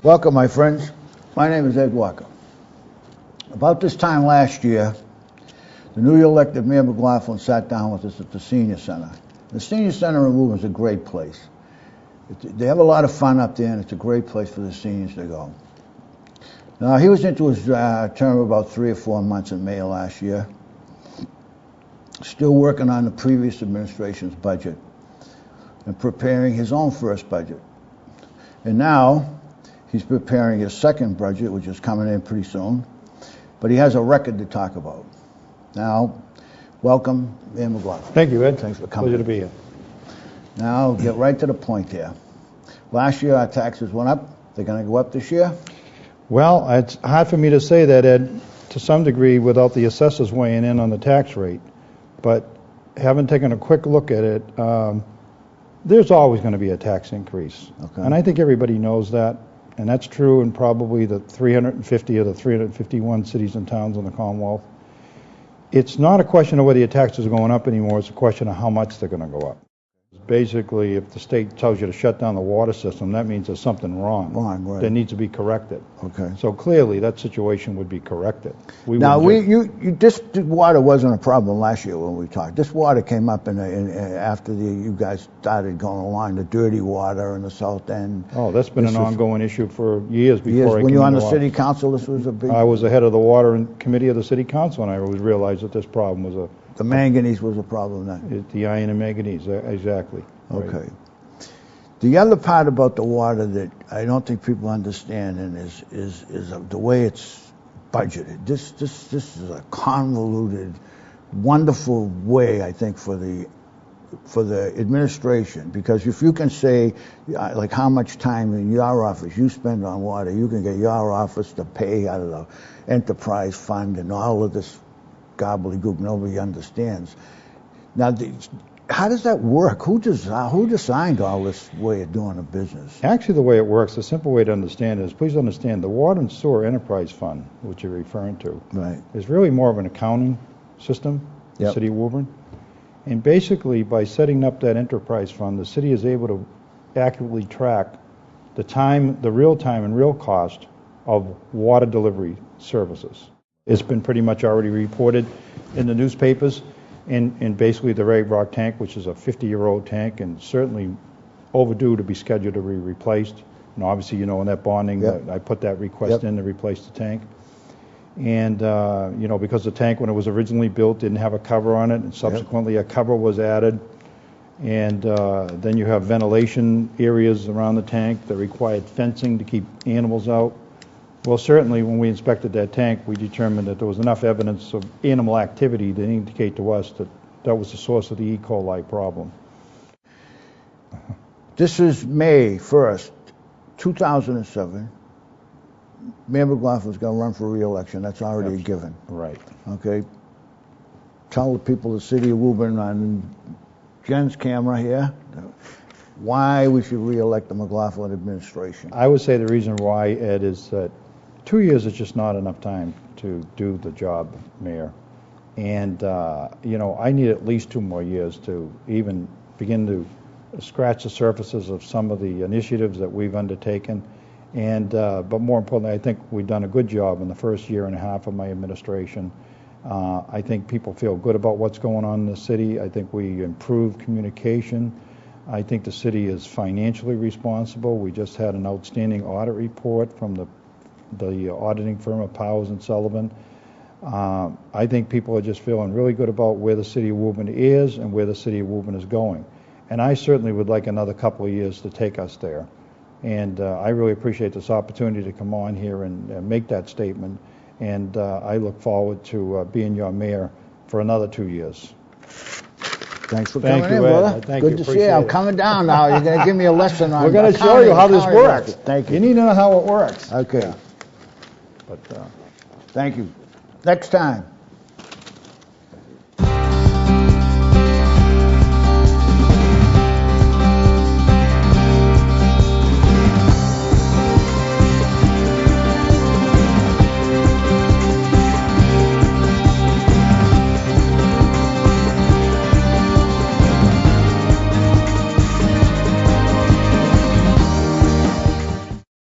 Welcome, my friends. My name is Ed Walker. About this time last year, the newly elected Mayor McLaughlin sat down with us at the Senior Center. The Senior Center in Woburn is a great place. They have a lot of fun up there, and it's a great place for the seniors to go. Now, he was into his term about 3 or 4 months in May of last year, still working on the previous administration's budget and preparing his own first budget. And now, he's preparing his second budget, which is coming in pretty soon, but he has a record to talk about. Now, welcome, Mayor McLaughlin. Thank you, Ed. Thanks for coming. Pleasure to be here. Now, get right to the point here. Last year, our taxes went up. They're going to go up this year? Well, it's hard for me to say that, Ed, to some degree without the assessors weighing in on the tax rate. But having taken a quick look at it, there's always going to be a tax increase. Okay. And I think everybody knows that. And that's true in probably the 350 of the 351 cities and towns in the Commonwealth. It's not a question of whether your taxes are going up anymore. It's a question of how much they're going to go up. Basically, if the state tells you to shut down the water system, that means there's something wrong. Right. That needs to be corrected. Okay. So clearly, that situation would be corrected. This water wasn't a problem last year when we talked. This water came up after you guys started going along, the dirty water in the south end. Oh, that's been an ongoing issue for years before I came When you were on the into city office. council, this was a big... I was the head of the water committee of the city council, and I always realized that this problem was The manganese was a problem then. the iron and manganese, exactly. Okay. Right. The other part about the water that I don't think people understand and is the way it's budgeted. This is a convoluted, wonderful way, I think, for the administration, because if you can say like how much time in your office you spend on water, you can get your office to pay out of the enterprise fund and all of this gobbledygook nobody understands. Now, how does that work? Who designed all this way of doing a business? Actually, the way it works, the simple way to understand it is, please understand, the Water and Sewer Enterprise Fund, which you're referring to, Right. is really more of an accounting system, the Yep. City of Woburn. And basically, by setting up that enterprise fund, the city is able to accurately track the time, the real time and real cost of water delivery services. It's been pretty much already reported in the newspapers. And basically the Ray Rock tank, which is a 50-year-old tank and certainly overdue to be scheduled to be replaced. And obviously, in that bonding, Yep. I put that request Yep. in to replace the tank. And, because the tank, when it was originally built, didn't have a cover on it, and subsequently a cover was added. And then you have ventilation areas around the tank that required fencing to keep animals out. Well, certainly when we inspected that tank, we determined that there was enough evidence of animal activity to indicate to us that that was the source of the E. coli problem. This is May 1st, 2007. Mayor McLaughlin's going to run for re-election. That's already a given. Right. Okay. Tell the people of the city of Woburn on Jen's camera here why we should re-elect the McLaughlin administration. I would say the reason why, Ed, is that 2 years is just not enough time to do the job, Mayor. And, I need at least 2 more years to even begin to scratch the surfaces of some of the initiatives that we've undertaken. And, but more importantly, I think we've done a good job in the first year and a half of my administration. I think people feel good about what's going on in the city. I think we improved communication. I think the city is financially responsible. We just had an outstanding audit report from the auditing firm of Powers and Sullivan. I think people are just feeling really good about where the city of Woburn is and where the city of Woburn is going. And I certainly would like another couple of years to take us there. And I really appreciate this opportunity to come on here and make that statement. And I look forward to being your mayor for another 2 years. Thanks for coming in, brother. Good to see you. I'm coming down now. You're going to give me a lesson on... We're going to show you how this works. Thank you. You need to know how it works. Okay. But thank you. Next time.